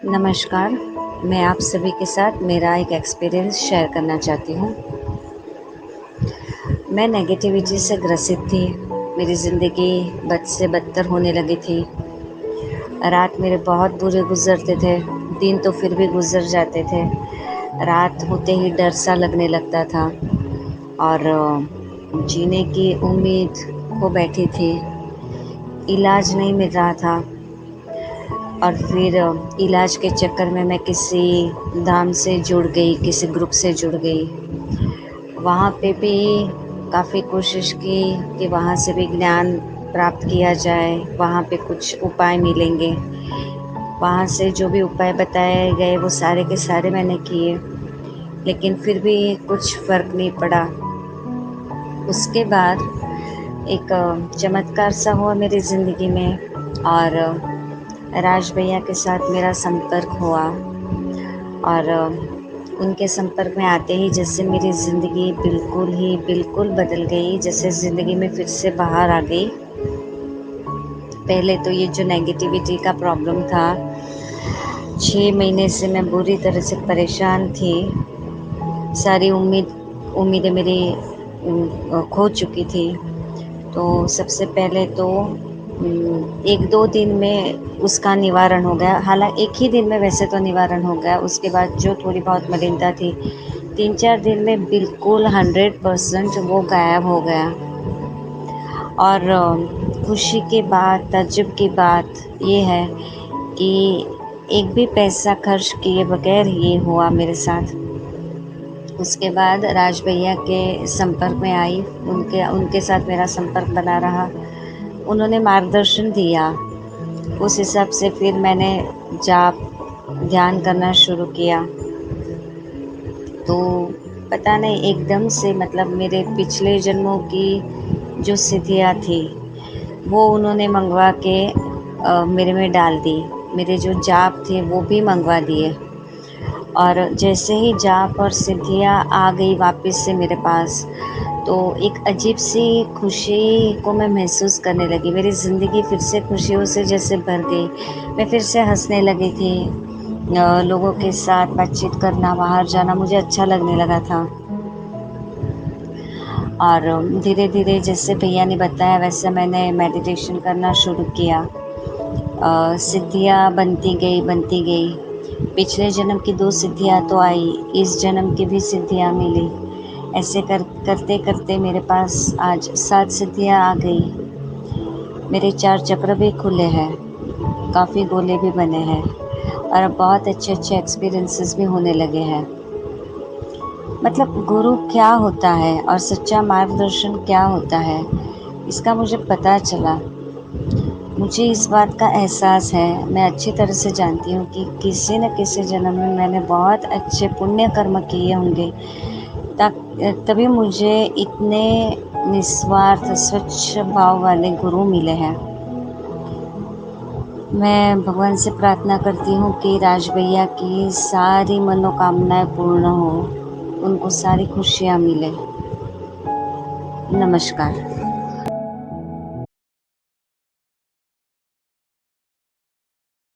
नमस्कार, मैं आप सभी के साथ मेरा एक एक्सपीरियंस शेयर करना चाहती हूँ। मैं नेगेटिविटी से ग्रसित थी। मेरी ज़िंदगी बद से बदतर होने लगी थी। रात मेरे बहुत बुरे गुज़रते थे, दिन तो फिर भी गुज़र जाते थे। रात होते ही डर सा लगने लगता था और जीने की उम्मीद खो बैठी थी। इलाज नहीं मिल रहा था और फिर इलाज के चक्कर में मैं किसी धाम से जुड़ गई, किसी ग्रुप से जुड़ गई। वहाँ पे भी काफ़ी कोशिश की कि वहाँ से भी ज्ञान प्राप्त किया जाए, वहाँ पे कुछ उपाय मिलेंगे। वहाँ से जो भी उपाय बताए गए वो सारे के सारे मैंने किए, लेकिन फिर भी कुछ फ़र्क नहीं पड़ा। उसके बाद एक चमत्कार सा हुआ मेरी ज़िंदगी में और राज भैया के साथ मेरा संपर्क हुआ और उनके संपर्क में आते ही जैसे मेरी ज़िंदगी बिल्कुल बदल गई, जैसे ज़िंदगी में फिर से बाहर आ गई। पहले तो ये जो नेगेटिविटी का प्रॉब्लम था, 6 महीने से मैं बुरी तरह से परेशान थी। सारी उम्मीदें मेरी खो चुकी थी। तो सबसे पहले तो 1-2 दिन में उसका निवारण हो गया। हालाँकि एक ही दिन में वैसे तो निवारण हो गया, उसके बाद जो थोड़ी बहुत मलिनता थी, 3-4 दिन में बिल्कुल 100% वो गायब हो गया। और खुशी की बात, ताज्जुब की बात ये है कि एक भी पैसा खर्च किए बगैर ये हुआ मेरे साथ। उसके बाद राज भैया के संपर्क में आई, उनके उनके साथ मेरा संपर्क बना रहा। उन्होंने मार्गदर्शन दिया, उस हिसाब से फिर मैंने जाप, ध्यान करना शुरू किया। तो पता नहीं एकदम से मतलब मेरे पिछले जन्मों की जो सिद्धियाँ थी, वो उन्होंने मँगवा के मेरे में डाल दी। मेरे जो जाप थे वो भी मँगवा दिए और जैसे ही जाप और सिद्धियाँ आ गई वापस से मेरे पास, तो एक अजीब-सी खुशी को मैं महसूस करने लगी। मेरी ज़िंदगी फिर से खुशियों से जैसे भर गई। मैं फिर से हँसने लगी थी। लोगों के साथ बातचीत करना, बाहर जाना मुझे अच्छा लगने लगा था। और धीरे-धीरे जैसे भैया ने बताया वैसे मैंने मेडिटेशन करना शुरू किया। सिद्धियाँ बनती गई। पिछले जन्म की 2 सिद्धियाँ तो आई, इस जन्म की भी सिद्धियाँ मिली। ऐसे करते मेरे पास आज 7 सिद्धियाँ आ गई। मेरे 4 चक्र भी खुले हैं, काफ़ी गोले भी बने हैं और अब बहुत अच्छे-अच्छे एक्सपीरियंसेस भी होने लगे हैं। मतलब गुरु क्या होता है और सच्चा मार्गदर्शन क्या होता है, इसका मुझे पता चला। मुझे इस बात का एहसास है, मैं अच्छी तरह से जानती हूँ कि किसी न किसी जन्म में मैंने बहुत अच्छे पुण्य कर्म किए होंगे, तभी मुझे इतने निस्वार्थ स्वच्छ भाव वाले गुरु मिले हैं। मैं भगवान से प्रार्थना करती हूँ कि राज भैया की सारी मनोकामनाएँ पूर्ण हो, उनको सारी खुशियाँ मिले। नमस्कार।